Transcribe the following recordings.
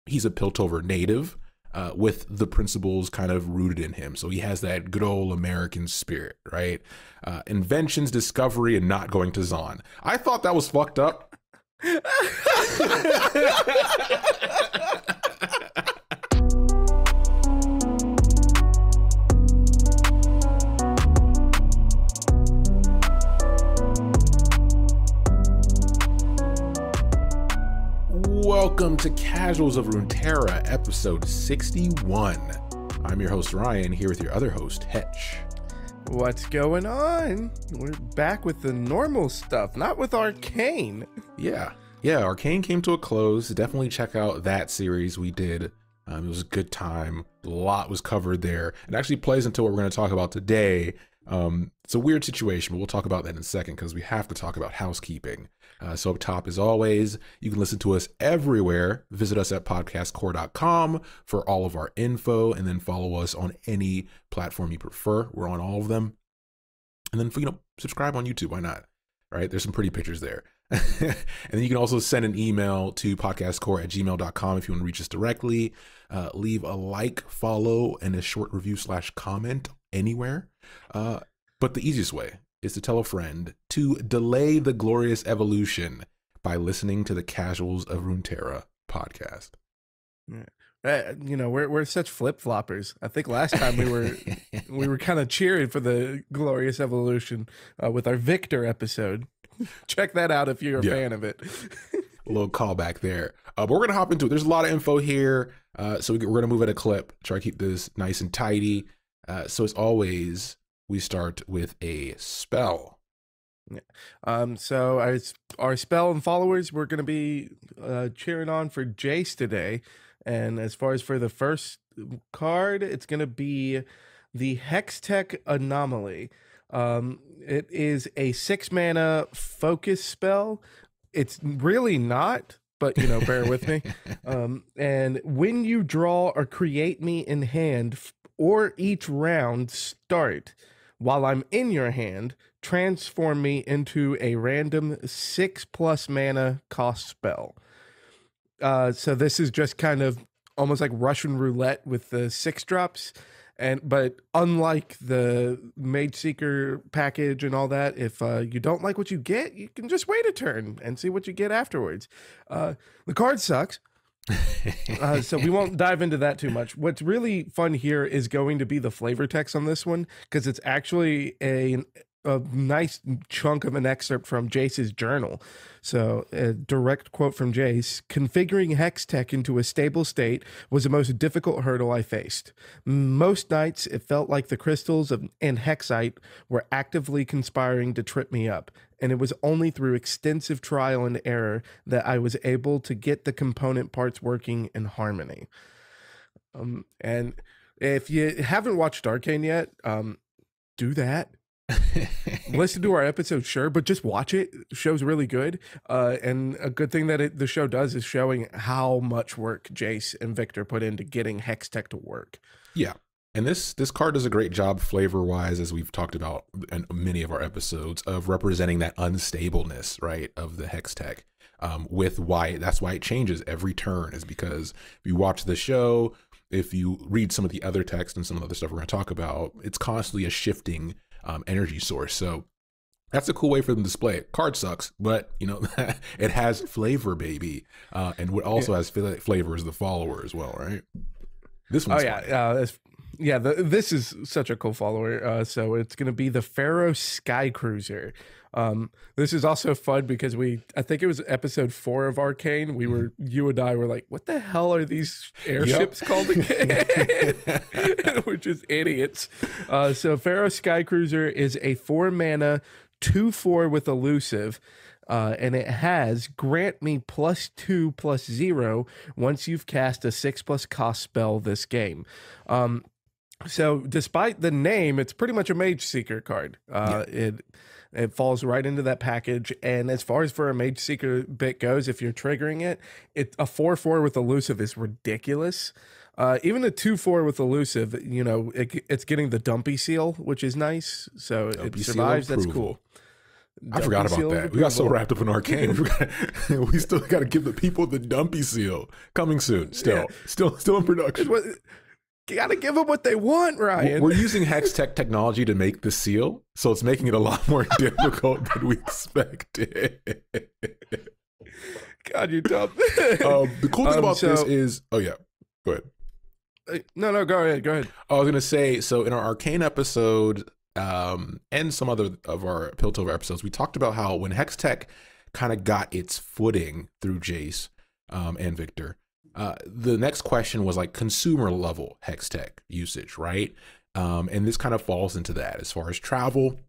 he's a Piltover native with the principles kind of rooted in him. So he has that good old American spirit, right? Inventions, discovery, and not going to Zaun. I thought that was fucked up. Welcome to Casuals of Runeterra, episode 61. I'm your host, Ryan, here with your other host, Hetch. What's going on? We're back with the normal stuff, not with Arcane. Yeah, Arcane came to a close. Definitely check out that series we did. It was a good time. A lot was covered there. It actually plays into what we're going to talk about today. It's a weird situation, but we'll talk about that in a second because we have to talk about housekeeping. So up top, as always, you can listen to us everywhere. Visit us at podcastcore.com for all of our info, and then follow us on any platform you prefer. We're on all of them. And then, subscribe on YouTube. Why not? Right? There's some pretty pictures there. And then you can also send an email to podcastcore@gmail.com if you want to reach us directly. Leave a like, follow, and a short review / comment anywhere. But the easiest way is to tell a friend to delay the glorious evolution by listening to the Casuals of Runeterra podcast. We're such flip-floppers. I think last time we were kind of cheering for the glorious evolution with our Victor episode. Check that out if you're a fan of it. A little callback there. But we're going to hop into it. There's a lot of info here. So we're going to move at a clip, try to keep this nice and tidy. So as always, we start with a spell. So our spell and followers, we're going to be cheering on for Jayce today. And as far as for the first card, it's going to be the Hextech Anomaly. It is a 6-mana focus spell. It's really not, but bear with me. And when you draw or create me in hand or each round start while I'm in your hand, transform me into a random 6+ mana cost spell. So this is just kind of almost like Russian roulette with the 6 drops. But unlike the Mage Seeker package and all that, if you don't like what you get, you can just wait a turn and see what you get afterwards. The card sucks. So we won't dive into that too much. What's really fun here is going to be the flavor text on this one, because it's actually a nice chunk of an excerpt from Jayce's journal. So a direct quote from Jayce: "Configuring Hextech into a stable state was the most difficult hurdle I faced. Most nights it felt like the crystals and Hexite were actively conspiring to trip me up. And it was only through extensive trial and error that I was able to get the component parts working in harmony." And if you haven't watched Arcane yet, do that. Listen to our episode, sure, but just watch it. The show's really good. And a good thing that the show does is showing how much work Jayce and Victor put into getting Hextech to work. Yeah. And this card does a great job flavor-wise, as we've talked about in many of our episodes, of representing that unstableness, right, of the Hextech. That's why it changes every turn, is because if you watch the show, if you read some of the other text and some of the other stuff we're going to talk about, it's constantly a shifting energy source. So that's a cool way for them to display it. Card sucks, but it has flavor, baby. And what also has flavor is the follower as well, right? This one's this is such a cool follower. So it's going to be the Pharaoh Sky Cruiser. This is also fun because I think it was episode 4 of Arcane. You and I were like, what the hell are these airships called again? We're just idiots. So Pharaoh Sky Cruiser is a 4-mana 2/4 with elusive. And it has grant me +2/+0 once you've cast a 6+ cost spell this game. So despite the name, it's pretty much a Mage Seeker card. It falls right into that package. And as far as for a Mage Seeker bit goes, if you're triggering it, a 4/4 with elusive is ridiculous. Even a 2/4 with elusive, it's getting the dumpy seal, which is nice. So it survives. That's cool. I forgot about that. We got so wrapped up in Arcane. We still got to give the people the dumpy seal. Coming soon. Still in production. You got to give them what they want, Ryan. We're using Hextech technology to make the seal, so it's making it a lot more difficult than we expected. God, you're dumb. The cool thing about this is, oh yeah, go ahead. No, go ahead. I was gonna say, so in our Arcane episode, and some other of our Piltover episodes, we talked about how when Hextech kind of got its footing through Jayce and Victor, the next question was like consumer level Hextech usage, right? And this kind of falls into that as far as travel.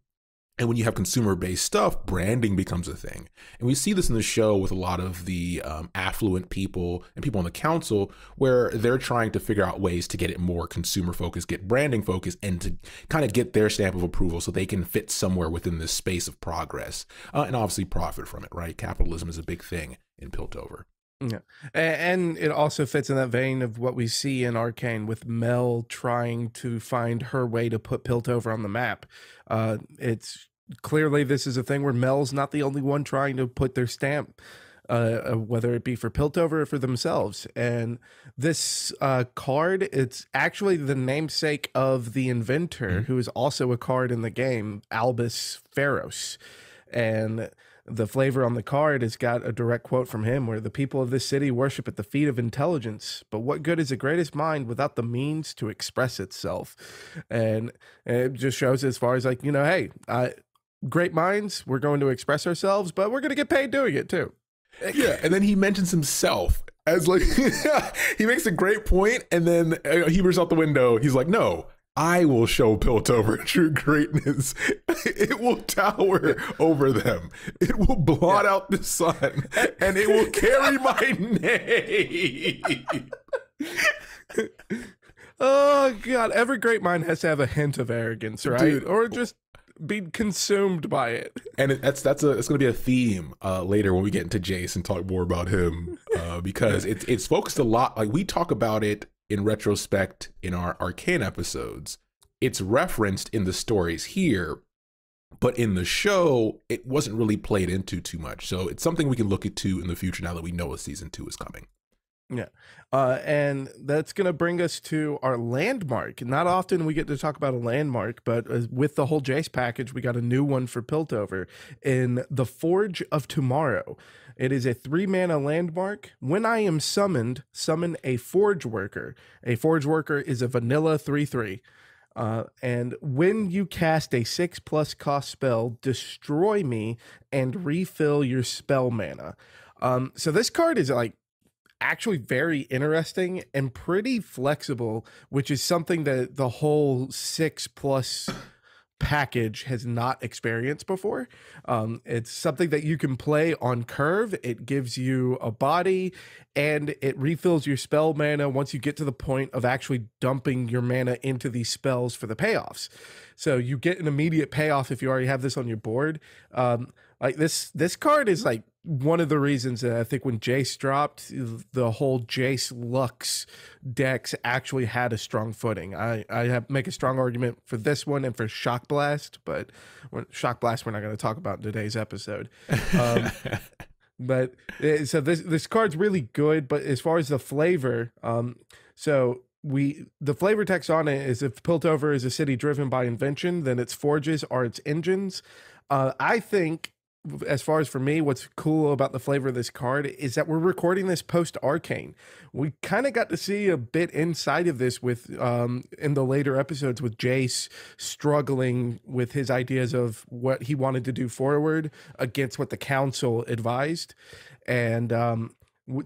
And when you have consumer-based stuff, branding becomes a thing. And we see this in the show with a lot of the affluent people and people on the council, where they're trying to figure out ways to get it more consumer-focused, get branding-focused, and to kind of get their stamp of approval so they can fit somewhere within this space of progress. And obviously profit from it, right? Capitalism is a big thing in Piltover. Yeah, and it also fits in that vein of what we see in Arcane with Mel trying to find her way to put Piltover on the map. It's clearly this is a thing where Mel's not the only one trying to put their stamp, whether it be for Piltover or for themselves. And this card, it's actually the namesake of the inventor, who is also a card in the game, Albus Pharaoh. And the flavor on the card has got a direct quote from him where the people of this city worship at the feet of intelligence, but what good is the greatest mind without the means to express itself? And it just shows as far as like, you know, hey, great minds, we're going to express ourselves, but we're going to get paid doing it too. Yeah, and then he mentions himself as like, he makes a great point, and then he bursts out the window. He's like, no, I will show Piltover true greatness. It will tower over them. It will blot out the sun, and it will carry my name. Oh, God. Every great mind has to have a hint of arrogance, right? Dude. Or just be consumed by it. And it's going to be a theme later when we get into Jayce and talk more about him, because it's focused a lot. Like we talk about it in retrospect in our Arcane episodes. It's referenced in the stories here, but in the show, it wasn't really played into too much. So it's something we can look into in the future now that we know a season 2 is coming. Yeah. And that's going to bring us to our landmark. Not often we get to talk about a landmark, but with the whole Jayce package, we got a new one for Piltover in the Forge of Tomorrow. It is a 3-mana landmark. When I am summoned, summon a Forge Worker. A Forge Worker is a vanilla 3/3. And when you cast a 6+ cost spell, destroy me and refill your spell mana. So this card is like actually very interesting and pretty flexible, which is something that the whole 6+ package has not experienced before. It's something that you can play on curve. It gives you a body and it refills your spell mana once you get to the point of actually dumping your mana into these spells for the payoffs. So you get an immediate payoff if you already have this on your board. Like this card is like one of the reasons that I think when Jayce dropped, the whole Jayce Lux decks actually had a strong footing. I make a strong argument for this one and for Shock Blast, but Shock Blast we're not going to talk about in today's episode. But so this card's really good, but as far as the flavor, so the flavor text on it is if Piltover is a city driven by invention, then its forges are its engines. I think, as far as for me, what's cool about the flavor of this card is that we're recording this post Arcane. We kind of got to see a bit inside of this with in the later episodes with Jayce struggling with his ideas of what he wanted to do forward against what the council advised. And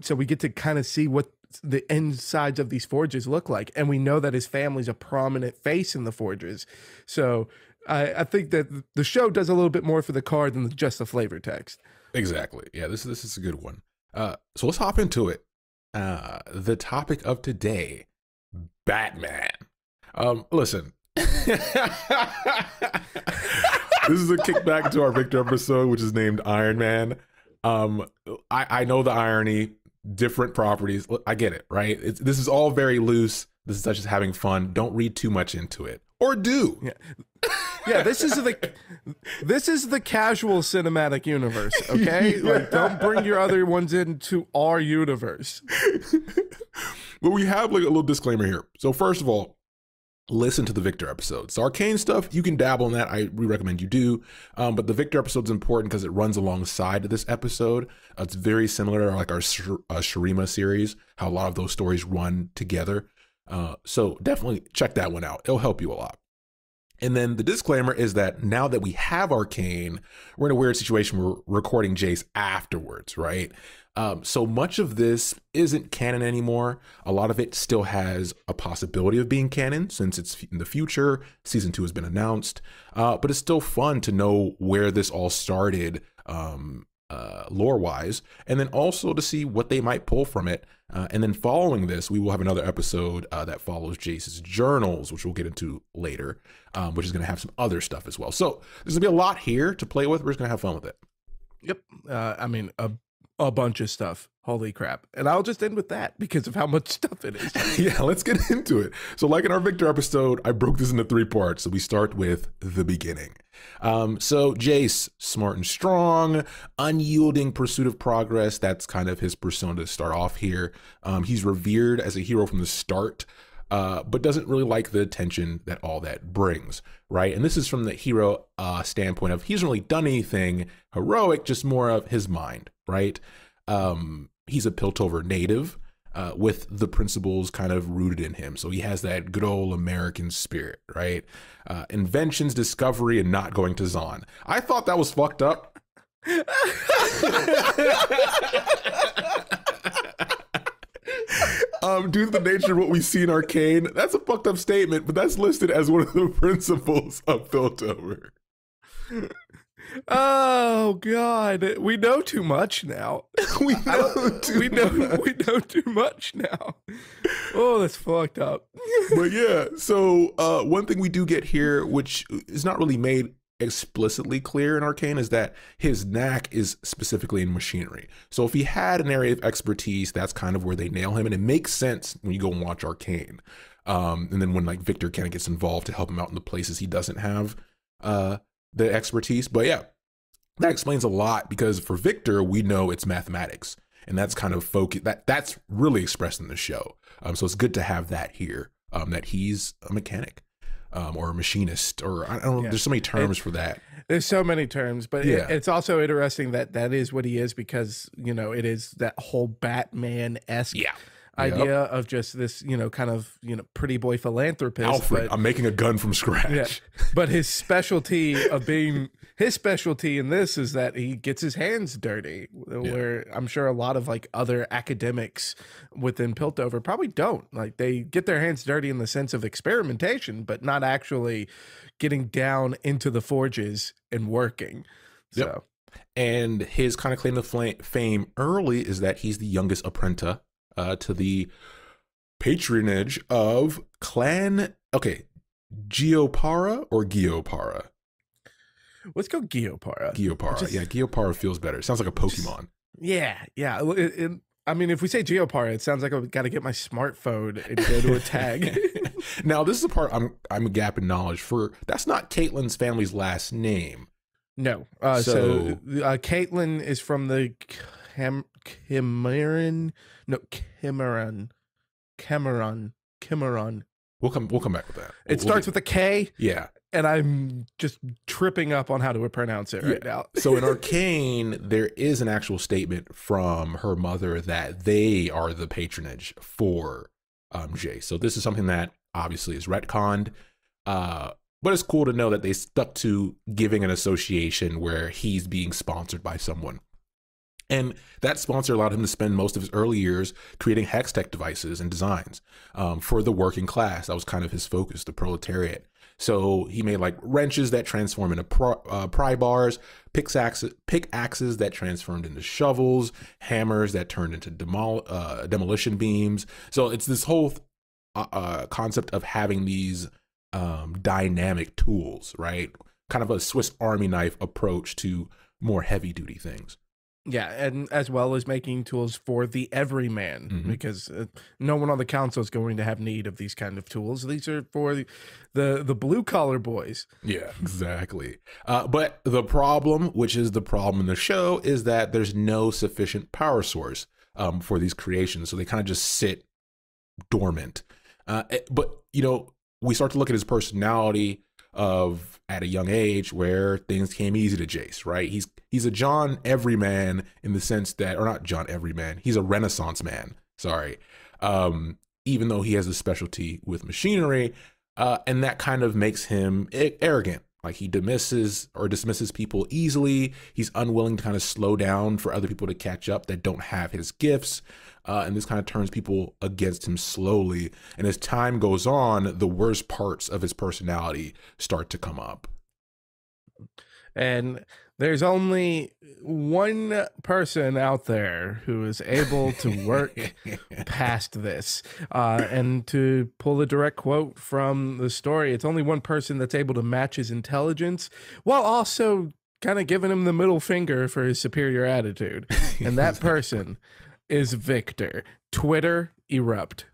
so we get to kind of see what the insides of these forges look like. And we know that his family's a prominent face in the forges. So I think that the show does a little bit more for the card than just the flavor text. Exactly. Yeah, this is a good one. So let's hop into it. The topic of today, Batman. Listen. This is a kickback to our Victor episode, which is named Iron Man. I know the irony, different properties. I get it, right? This is all very loose. This is just having fun. Don't read too much into it. Or do. Yeah. Yeah, this is the casual cinematic universe, okay? Yeah. Like, don't bring your other ones into our universe. But we have like a little disclaimer here. So first of all, listen to the Victor episodes. So Arcane stuff, you can dabble in that. We recommend you do. But the Victor episode is important because it runs alongside this episode. It's very similar to like our Shurima series, how a lot of those stories run together. So definitely check that one out. It'll help you a lot. And then the disclaimer is that now that we have Arcane, we're in a weird situation. We're recording Jayce afterwards, right? So much of this isn't canon anymore. A lot of it still has a possibility of being canon since it's in the future. Season 2 has been announced, but it's still fun to know where this all started lore-wise, and then also to see what they might pull from it. And then following this, we will have another episode that follows Jayce's journals, which we'll get into later, which is going to have some other stuff as well. So there's going to be a lot here to play with. We're just going to have fun with it. Yep. I mean, a bunch of stuff. Holy crap. And I'll just end with that because of how much stuff it is. Yeah, let's get into it. So like in our Victor episode, I broke this into 3 parts. So we start with the beginning. So Jayce, smart and strong, unyielding pursuit of progress. That's kind of his persona to start off here. He's revered as a hero from the start, but doesn't really like the attention that all that brings, right? And this is from the hero standpoint of he hasn't really done anything heroic, just more of his mind, right? He's a Piltover native with the principles kind of rooted in him. So he has that good old American spirit, right? Inventions, discovery, and not going to Zaun. I thought that was fucked up. Due to the nature of what we see in Arcane, that's a fucked up statement, but that's listed as one of the principles of Piltover. Oh God, we know too much now. we know too much now. Oh, that's fucked up. But yeah, so one thing we do get here, which is not really made explicitly clear in Arcane, is that his knack is specifically in machinery. So if he had an area of expertise, that's kind of where they nail him, and it makes sense when you go and watch Arcane. And then when like Victor kind of gets involved to help him out in the places he doesn't have the expertise. But yeah, that explains a lot because for Victor, we know it's mathematics, and that's kind of that's really expressed in the show. So it's good to have that here, that he's a mechanic. Or a machinist, or I don't know. Yeah. There's so many terms for that. There's so many terms, but yeah. It's also interesting that that is what he is because, you know, it is that whole Batman-esque idea of just this, you know, kind of, you know, pretty boy philanthropist. Alfred, I'm making a gun from scratch. Yeah. But his specialty in this is that he gets his hands dirty, where I'm sure a lot of like other academics within Piltover probably don't. Like they get their hands dirty in the sense of experimentation, but not actually getting down into the forges and working. So. Yep. And his kind of claim to fame early is that he's the youngest apprentice to the patronage of Clan, Geopara or Geopara? Let's go Geopara. Geopara. Yeah, Geopara feels better. It sounds like a Pokemon. Yeah. I mean, if we say Geopara, it sounds like I've got to get my smartphone and go to a tag. Now, this is the part I'm a gap in knowledge for. That's not Caitlyn's family's last name. No. So Caitlyn is from the Cameron. We'll come back with that. It starts with a K. Yeah. And I'm just tripping up on how to pronounce it right now. So in Arcane, there is an actual statement from her mother that they are the patronage for Jayce. So this is something that obviously is retconned. But it's cool to know that they stuck to giving an association where he's being sponsored by someone. And that sponsor allowed him to spend most of his early years creating Hextech devices and designs for the working class. That was kind of his focus, the proletariat. So he made like wrenches that transform into pry bars, pickaxes that transformed into shovels, hammers that turned into demolition beams. So it's this whole concept of having these dynamic tools, right? Kind of a Swiss Army knife approach to more heavy duty things. Yeah, and as well as making tools for the everyman, Mhm. because no one on the council is going to have need of these kind of tools. These are for the blue collar boys. Yeah, exactly. But the problem, which is the problem in the show, is that there's no sufficient power source for these creations. So they kind of just sit dormant. But, we start to look at his personality of at a young age where things came easy to Jayce, right? He's a John Everyman in the sense that, or not John Everyman, he's a Renaissance man, sorry. Even though he has a specialty with machinery, and that kind of makes him arrogant. Like he dismisses people easily. He's unwilling to kind of slow down for other people to catch up that don't have his gifts. And this kind of turns people against him slowly. And as time goes on, the worst parts of his personality start to come up. And there's only one person out there who is able to work past this. And to pull a direct quote from the story, it's only one person that's able to match his intelligence while also kind of giving him the middle finger for his superior attitude. And that person is Victor. Twitter erupt.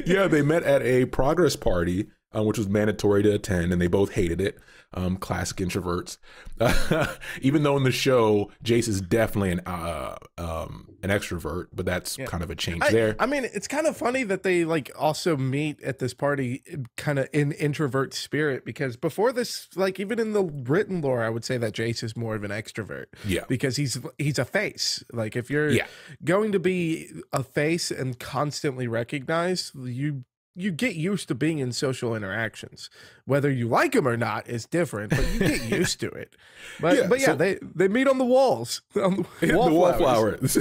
Yeah, they met at a progress party, which was mandatory to attend, and they both hated it. Classic introverts. Even though in the show, Jayce is definitely an extrovert, but that's kind of a change there. I mean, it's kind of funny that they like also meet at this party kind of in introvert spirit, because before this, like even in the written lore, I would say that Jayce is more of an extrovert. Yeah. Because he's a face. Like if you're going to be a face and constantly recognized, you get used to being in social interactions. Whether you like them or not is different, but you get used to it. But so, they meet on the walls. On the wallflowers.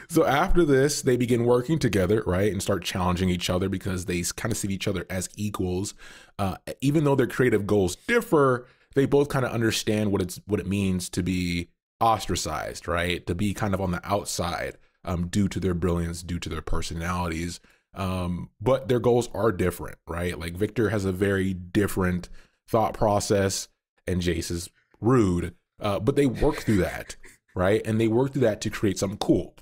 So after this, they begin working together, right, and start challenging each other because they kind of see each other as equals. Even though their creative goals differ, they both kind of understand what it means to be ostracized, right? To be kind of on the outside, due to their brilliance, due to their personalities. But their goals are different, right? Like Victor has a very different thought process and Jayce is rude, but they work through that, right? And they work through that to create something cool,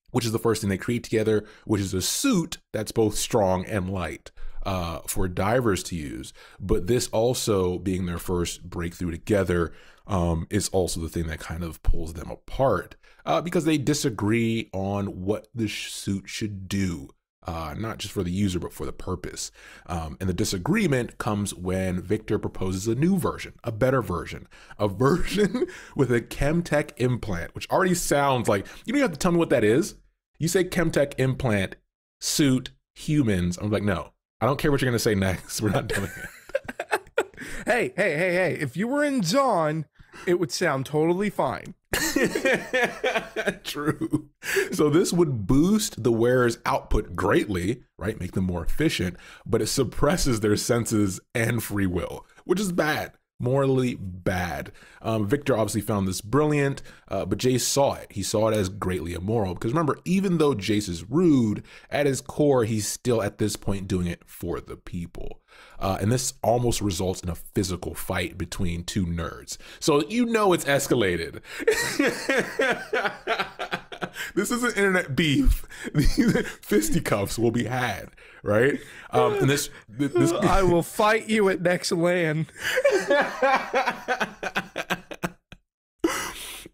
which is the first thing they create together, which is a suit that's both strong and light for divers to use. But this also being their first breakthrough together is also the thing that kind of pulls them apart because they disagree on what the suit should do. Not just for the user, but for the purpose. And the disagreement comes when Victor proposes a new version, a better version, a version with a Chemtech implant, which already sounds like, you don't have to tell me what that is. You say Chemtech implant, suit, humans. I'm like, no, I don't care what you're going to say next. We're not doing it. Hey, if you were in Zaun, it would sound totally fine. True. So this would boost the wearer's output greatly, right? Make them more efficient, but it suppresses their senses and free will, which is bad, morally bad. Victor obviously found this brilliant, but Jayce saw it. He saw it as greatly immoral because remember, even though Jayce is rude, at his core, he's still at this point doing it for the people. And this almost results in a physical fight between two nerds. So you know it's escalated. This isn't internet beef. These fisticuffs will be had, right? And this I will fight you at next land.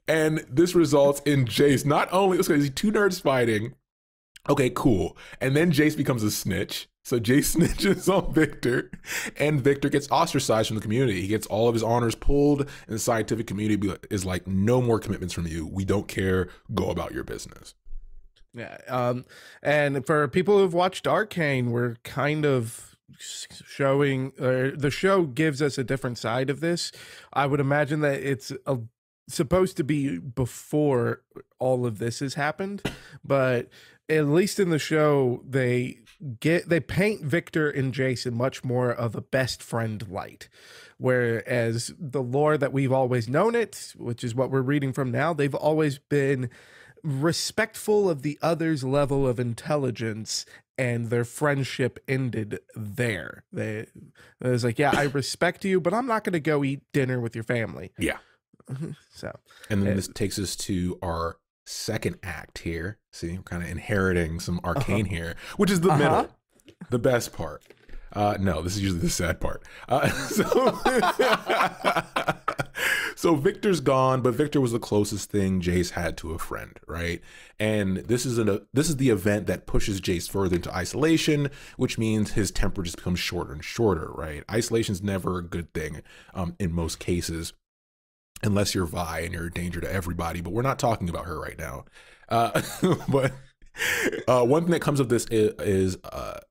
And this results in Jayce not only two nerds fighting. Okay, cool. And then Jayce becomes a snitch. So Jayce snitches on Victor, and Victor gets ostracized from the community. He gets all of his honors pulled, and the scientific community is like, no more commitments from you. We don't care. Go about your business. Yeah. And for people who've watched Arcane, we're kind of showing, the show gives us a different side of this. I would imagine that it's supposed to be before all of this has happened, but at least in the show, they paint Victor and Jayce in much more of a best friend light. Whereas the lore that we've always known it, which is what we're reading from now, they've always been respectful of the other's level of intelligence, and their friendship ended there. It was like, yeah, I respect you, but I'm not going to go eat dinner with your family. Yeah. So, And then this takes us to our second act here. See, we're kind of inheriting some arcane here, which is the middle, the best part. No, this is usually the sad part. So Victor's gone, but Victor was the closest thing Jayce had to a friend, right? And this is the event that pushes Jayce further into isolation, which means his temper just becomes shorter and shorter, right? Isolation's never a good thing in most cases, unless you're Vi and you're a danger to everybody. But we're not talking about her right now. But one thing that comes of this is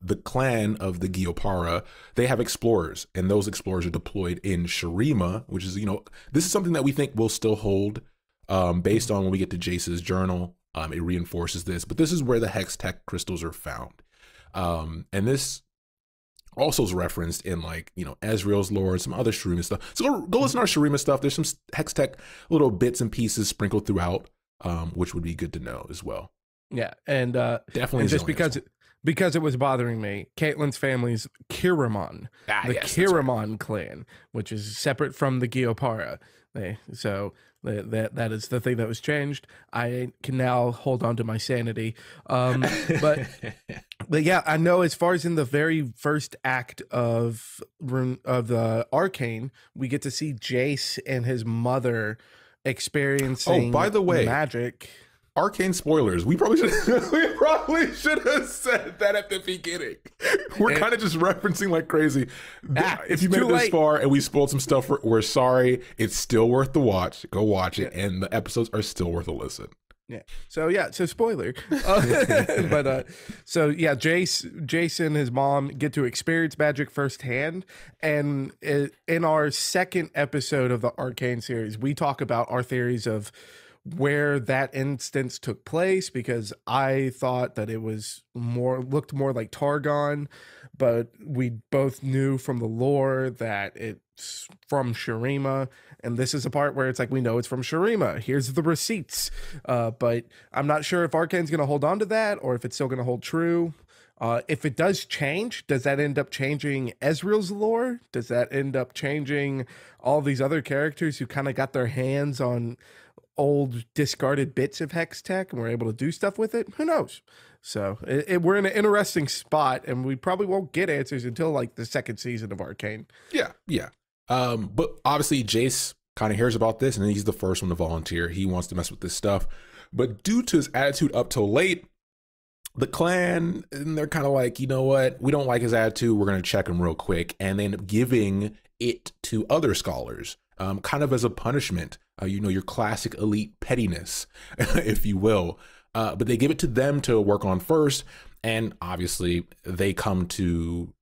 the clan of the Gyopara. They have explorers, and those explorers are deployed in Shurima, which is, this is something that we think will still hold based on when we get to Jayce's journal. It reinforces this, but this is where the Hextech crystals are found. And this also is referenced in Ezreal's lore and some other Shurima stuff. So go listen to our Shurima stuff. There's some Hextech little bits and pieces sprinkled throughout, which would be good to know as well. Yeah, and definitely, and just because it was bothering me, Caitlyn's family's Kiramon, Kiramon clan, which is separate from the Gyopara. That is the thing that was changed. I can now hold on to my sanity. But yeah, I know as far as in the very first act of the Arcane, we get to see Jayce and his mother experiencing. Oh, by the way, magic. Arcane spoilers. We probably should have said that at the beginning. We're kind of just referencing like crazy. If you made it this far and we spoiled some stuff, we're sorry. It's still worth the watch. Go watch it, and the episodes are still worth a listen. Yeah. So spoiler. Jayce and his mom get to experience magic firsthand, and in our second episode of the Arcane series, we talk about our theories of where that instance took place, because I thought that it looked more like Targon, but we both knew from the lore that it's from Shurima, and this is a part where it's like, we know it's from Shurima. Here's the receipts, but I'm not sure if Arcane's going to hold on to that or if it's still going to hold true. If it does change, does that end up changing Ezreal's lore? Does that end up changing all these other characters who kind of got their hands on old discarded bits of Hextech and we're able to do stuff with it? Who knows? So we're in an interesting spot, and we probably won't get answers until like the second season of Arcane. Yeah. But obviously Jayce kind of hears about this, and he's the first one to volunteer. He wants to mess with this stuff, but due to his attitude up till late, the clan, and they're kind of like, you know what? We don't like his attitude. We're going to check him real quick, and they end up giving it to other scholars, kind of as a punishment. Your classic elite pettiness, if you will. But they give it to them to work on first, and obviously they come to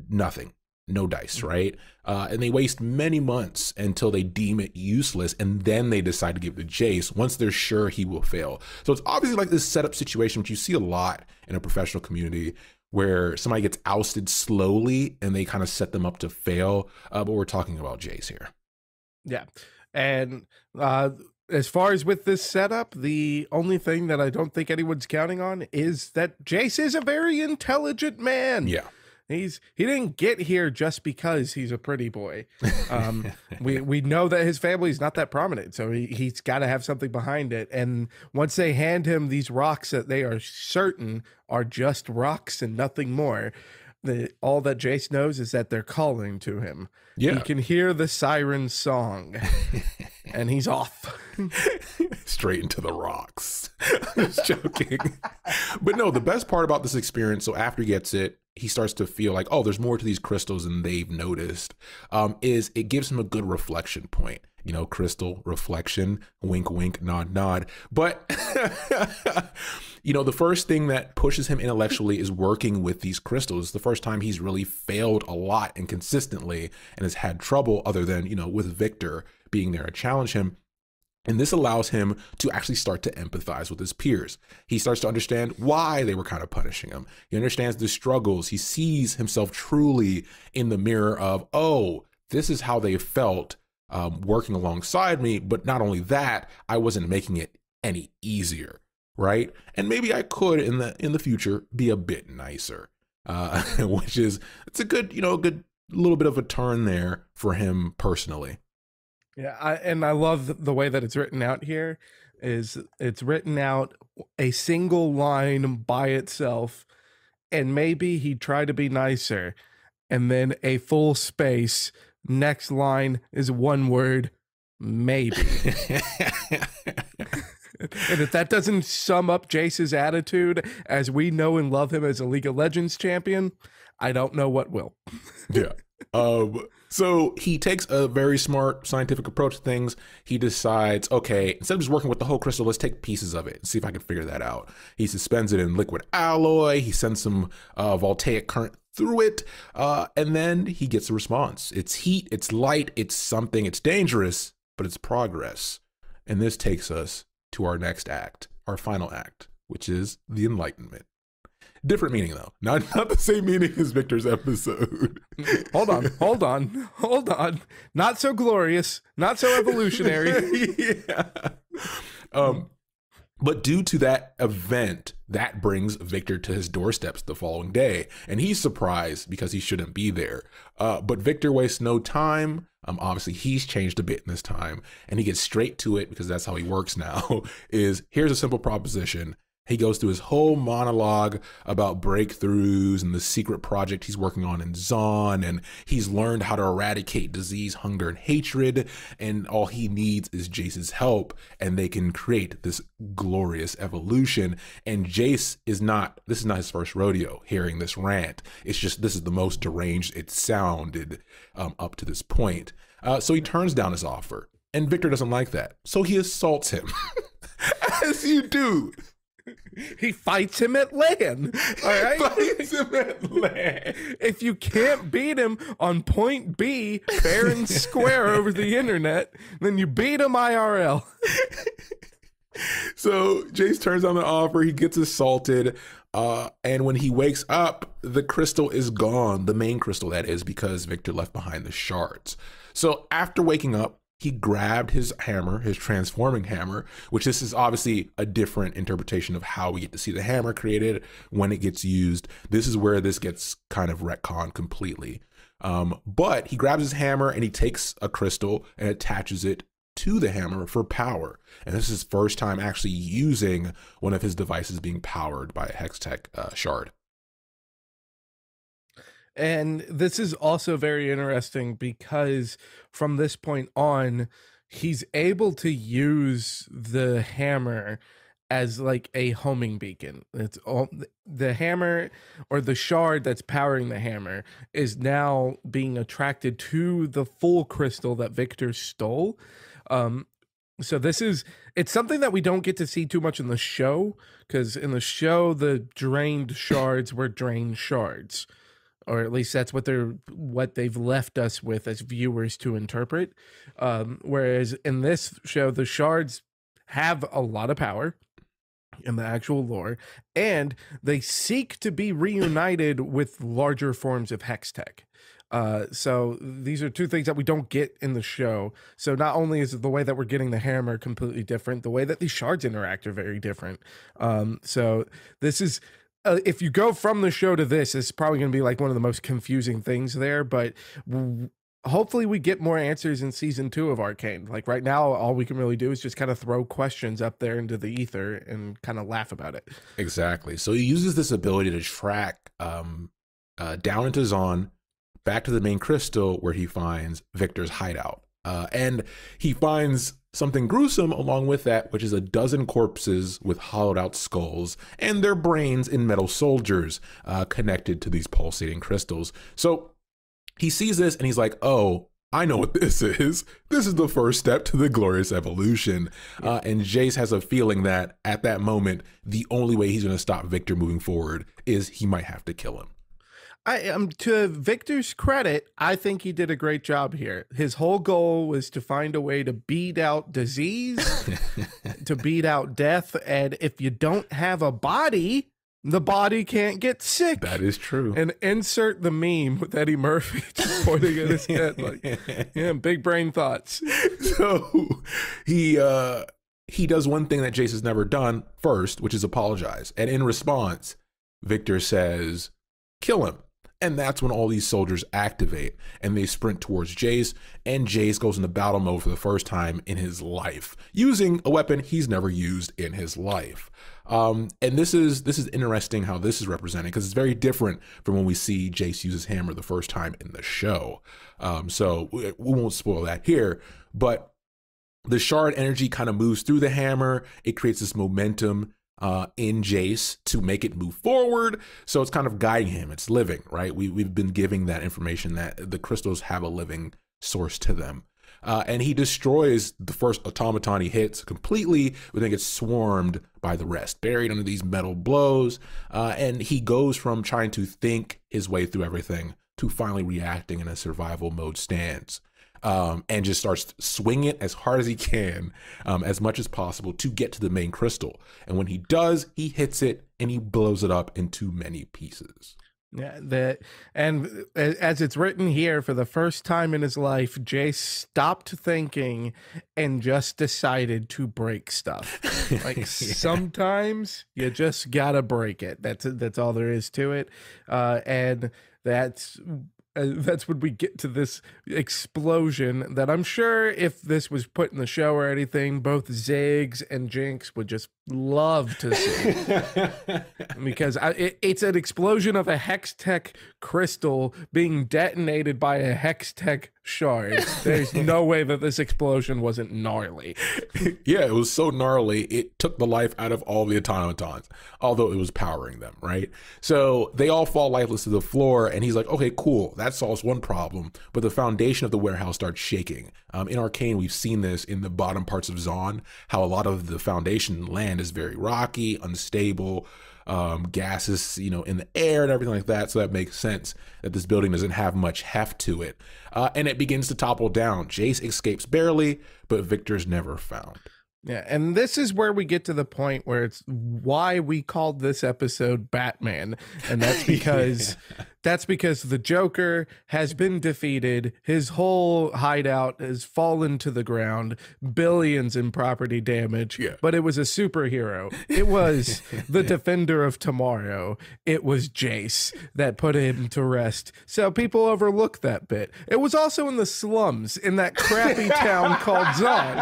nothing, no dice, right? And they waste many months until they deem it useless, and then they decide to give it to Jayce once they're sure he will fail. So it's obviously like this setup situation, which you see a lot in a professional community, where somebody gets ousted slowly and they kind of set them up to fail. But we're talking about Jayce here. Yeah. And as far as with this setup, the only thing that I don't think anyone's counting on is that Jayce is a very intelligent man. Yeah. He didn't get here just because he's a pretty boy. We know that his family is not that prominent, so he's got to have something behind it. And once they hand him these rocks that they are certain are just rocks and nothing more, all that Jayce knows is that they're calling to him. Yeah. He can hear the siren song, and he's off. Straight into the rocks. Just joking. But no, the best part about this experience, so after he gets it, he starts to feel like, oh, there's more to these crystals than they've noticed, is it gives him a good reflection point. Crystal reflection, wink, wink, nod, nod. But, the first thing that pushes him intellectually is working with these crystals. It's the first time he's really failed a lot and consistently and has had trouble, other than, with Victor being there to challenge him. And this allows him to actually start to empathize with his peers. He starts to understand why they were kind of punishing him. He understands the struggles. He sees himself truly in the mirror of, oh, this is how they felt working alongside me. But not only that, I wasn't making it any easier, right? And maybe I could in the future be a bit nicer, it's a good, good little bit of a turn there for him personally. Yeah, and I love the way that it's written out here. Is it's written out a single line by itself, and maybe he tried to be nicer, and then a full space. Next line is one word, maybe. And if that doesn't sum up Jayce's attitude as we know and love him as a League of Legends champion, I don't know what will. Yeah. So he takes a very smart scientific approach to things. He decides, okay, instead of just working with the whole crystal, let's take pieces of it and see if I can figure that out. He suspends it in liquid alloy. He sends some voltaic current through it. And then he gets a response. It's heat, it's light, it's something, it's dangerous, but it's progress. And this takes us to our next act, our final act, which is the Enlightenment. Different meaning though, not the same meaning as Victor's episode. Hold on. Not so glorious, not so evolutionary. Yeah. But due to that event, that brings Victor to his doorsteps the following day, and he's surprised because he shouldn't be there. But Victor wastes no time. Obviously, he's changed a bit in this time, and he gets straight to it because that's how he works now. Here's a simple proposition. He goes through his whole monologue about breakthroughs and the secret project he's working on in Zaun, and he's learned how to eradicate disease, hunger, and hatred, and all he needs is Jayce's help, and they can create this glorious evolution. And Jayce this is not his first rodeo hearing this rant. It's just, this is the most deranged it sounded up to this point. So he turns down his offer, and Victor doesn't like that. So he assaults him, as you do. He fights him at land. All right. Fights him at land. If you can't beat him on point B, fair and square over the internet, then you beat him IRL. So Jayce turns down the offer. He gets assaulted. And when he wakes up, the crystal is gone. The main crystal, that is, because Victor left behind the shards. So after waking up, he grabbed his hammer, his transforming hammer, which this is obviously a different interpretation of how we get to see the hammer created when it gets used. This is where this gets kind of retconned completely. But he grabs his hammer and he takes a crystal and attaches it to the hammer for power. And this is his first time actually using one of his devices being powered by a Hextech shard. And this is also very interesting because from this point on, he's able to use the hammer as like a homing beacon. It's all the hammer, or the shard that's powering the hammer, is now being attracted to the full crystal that Victor stole. So it's something that we don't get to see too much in the show, because in the show, the drained shards were drained shards. Or at least that's what they've left us with as viewers to interpret. Whereas in this show, the shards have a lot of power in the actual lore, and they seek to be reunited with larger forms of Hextech. So these are two things that we don't get in the show. So not only is the way that we're getting the hammer completely different, the way that these shards interact are very different. So this is... if you go from the show to this, it's probably going to be like one of the most confusing things there, but hopefully we get more answers in season 2 of Arcane. Like right now, all we can really do is just kind of throw questions up there into the ether and kind of laugh about it. Exactly. So he uses this ability to track down into Zaun, back to the main crystal where he finds Victor's hideout. And he finds something gruesome along with that, which is a dozen corpses with hollowed out skulls and their brains in metal soldiers connected to these pulsating crystals. So he sees this and he's like, oh, I know what this is. This is the first step to the glorious evolution. And Jayce has a feeling that at that moment, the only way he's going to stop Victor moving forward is he might have to kill him. To Victor's credit, I think he did a great job here. His whole goal was to find a way to beat out disease, to beat out death, and if you don't have a body, the body can't get sick. That is true. And insert the meme with Eddie Murphy just pointing at his head like, yeah, big brain thoughts. So he does one thing that Jayce has never done first, which is apologize. And in response, Victor says, kill him. And that's when all these soldiers activate and they sprint towards Jayce, and Jayce goes into battle mode for the first time in his life, using a weapon he's never used in his life. And this is interesting how this is represented, because it's very different from when we see Jayce use his hammer the first time in the show. So we won't spoil that here, but the shard energy kind of moves through the hammer. It creates this momentum in Jayce to make it move forward. So it's kind of guiding him. It's living, right? We've been giving that information that the crystals have a living source to them. And he destroys the first automaton he hits completely, but then gets swarmed by the rest, buried under these metal blows. And he goes from trying to think his way through everything to finally reacting in a survival mode stance. And just starts swinging it as hard as he can, as much as possible, to get to the main crystal. And when he does, he hits it and he blows it up into many pieces. Yeah, and as it's written here, for the first time in his life, Jayce stopped thinking and just decided to break stuff. Like yeah. Sometimes you just gotta break it. That's all there is to it, and that's when we get to this explosion that I'm sure if this was put in the show or anything, both Ziggs and Jinx would just love to see. Because it's an explosion of a Hextech crystal being detonated by a Hextech shard. There's no way that this explosion wasn't gnarly. Yeah, it was so gnarly, it took the life out of all the automatons, although it was powering them, right? So they all fall lifeless to the floor, and he's like, okay, cool, that solves one problem, but the foundation of the warehouse starts shaking. In Arcane, we've seen this in the bottom parts of Zaun, how a lot of the foundation land is very rocky, unstable, gases, in the air and everything like that. So that makes sense that this building doesn't have much heft to it. And it begins to topple down. Jayce escapes barely, but Victor's never found. Yeah, and this is where we get to the point where it's why we called this episode Batman, and that's because that's because the Joker has been defeated. His whole hideout has fallen to the ground, billions in property damage. Yeah. But it was a superhero. It was the Defender of Tomorrow. It was Jayce that put him to rest. So people overlook that bit. It was also in the slums in that crappy town called Zaun.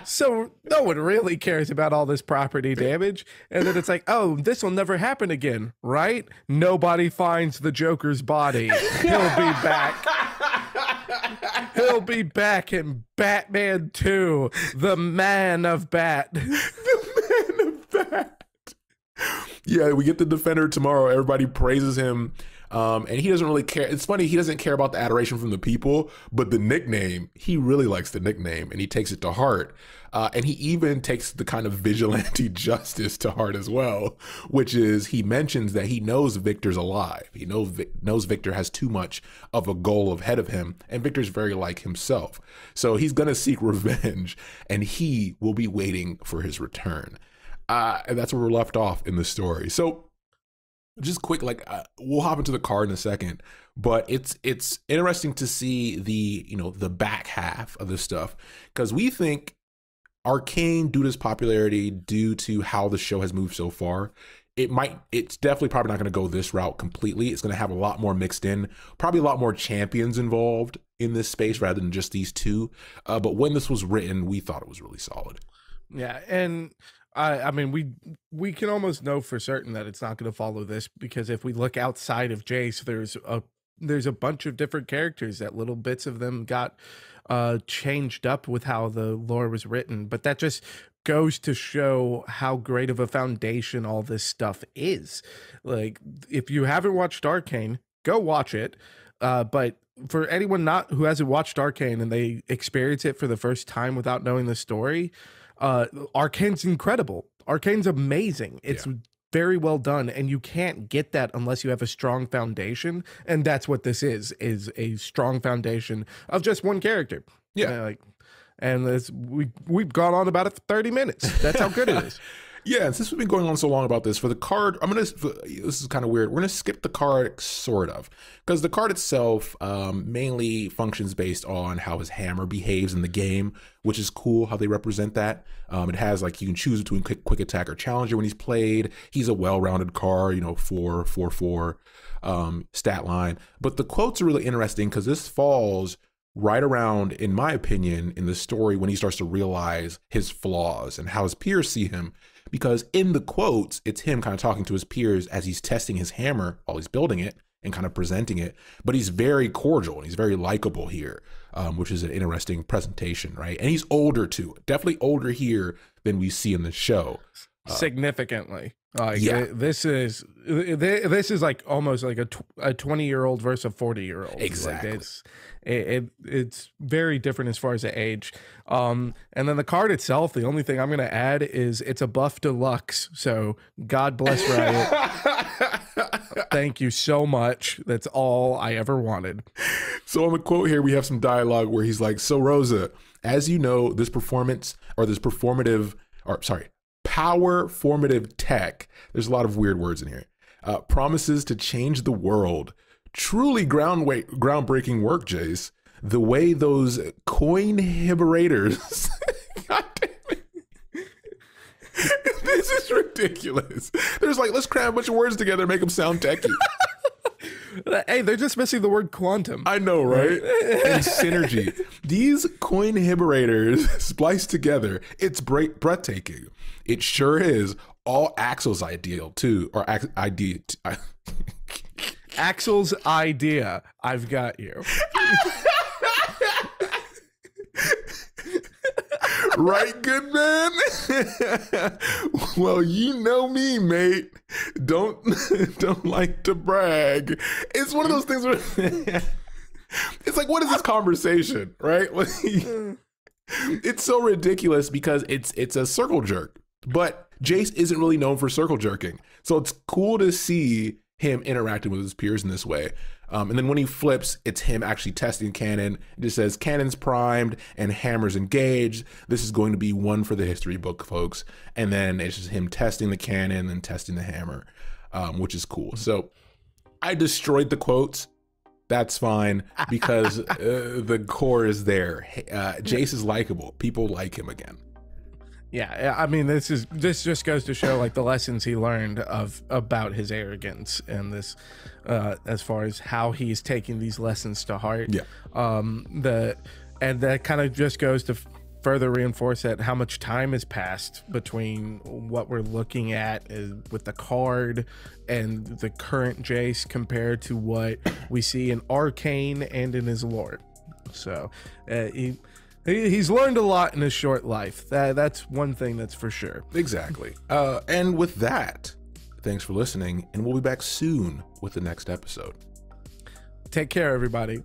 So no one really cares about all this property damage. And then it's like, oh, this will never happen again, right? Nobody finds the Joker's body. He'll be back. He'll be back in Batman 2, the Man of Bat. The Man of Bat. Yeah, we get the Defender tomorrow. Everybody praises him. And he doesn't really care. It's funny, he doesn't care about the adoration from the people, but the nickname, he really likes the nickname and he takes it to heart. And he even takes the kind of vigilante justice to heart as well, which is he mentions that he knows Victor's alive. He knows Victor has too much of a goal ahead of him, and Victor's very like himself. So he's going to seek revenge, and he will be waiting for his return. And that's where we're left off in the story. So just quick, we'll hop into the card in a second, but it's interesting to see the back half of this stuff, because we think Arcane, due to its popularity, due to how the show has moved so far, it's definitely probably not going to go this route completely. It's going to have a lot more mixed in, probably a lot more champions involved in this space rather than just these two. But when this was written, we thought it was really solid. Yeah, and I mean, we can almost know for certain that it's not going to follow this, because if we look outside of Jayce, there's a bunch of different characters that little bits of them got changed up with how the lore was written. But that just goes to show how great of a foundation all this stuff is. Like, if you haven't watched Arcane, go watch it. But for anyone who hasn't watched Arcane and they experience it for the first time without knowing the story, Arcane's incredible. Arcane's amazing. It's very well done, and you can't get that unless you have a strong foundation, and that's what this is a strong foundation of just one character. Yeah. And we've gone on about it for 30 minutes. That's how good it is. Yeah, and since we've been going on so long about this, for the card, this is kind of weird. We're gonna skip the card, sort of, because the card itself mainly functions based on how his hammer behaves in the game, which is cool how they represent that. It has like, you can choose between quick attack or challenger when he's played. He's a well-rounded card, 4/4/4 stat line. But the quotes are really interesting because this falls right around, in my opinion, in the story when he starts to realize his flaws and how his peers see him. Because in the quotes, it's him kind of talking to his peers as he's testing his hammer while he's building it and kind of presenting it. But he's very cordial and he's very likable here, which is an interesting presentation, right? And he's older too, definitely older here than we see in the show. Significantly. This is like almost like a 20-year-old versus a 40-year-old. Exactly. Like it's very different as far as the age. And then the card itself, the only thing I'm gonna add is it's a buff deluxe. So God bless Riot. Thank you so much. That's all I ever wanted. So on the quote here, we have some dialogue where he's like, "So Rosa, as you know, power formative tech," there's a lot of weird words in here, promises to change the world. Truly groundbreaking work, Jayce. The way those coinhibirators God damn it. This is ridiculous. There's like, let's cram a bunch of words together and make them sound techy. Hey, they're just missing the word quantum. I know, right? And synergy. These coinhibirators spliced together, it's breathtaking. It sure is. All Axel's ideal too, or idea. Axel's idea. I've got you. Right, good man? Well, you know me, mate. Don't like to brag. It's one of those things where it's like, what is this conversation, right? It's so ridiculous because it's a circle jerk, but Jayce isn't really known for circle jerking. So it's cool to see him interacting with his peers in this way. And then when he flips, it's him actually testing cannon. It just says cannon's primed and hammers engaged. This is going to be one for the history book, folks. And then it's just him testing the cannon and testing the hammer, which is cool. So I destroyed the quotes. That's fine because the core is there. Jayce is likable. People like him again. Yeah, I mean, this just goes to show like the lessons he learned about his arrogance and this, as far as how he's taking these lessons to heart. Yeah. And that kind of just goes to further reinforce that how much time has passed between what we're looking at with the card and the current Jayce compared to what we see in Arcane and in his lore. So he's learned a lot in his short life. That's one thing that's for sure. Exactly. And with that, thanks for listening, and we'll be back soon with the next episode. Take care, everybody.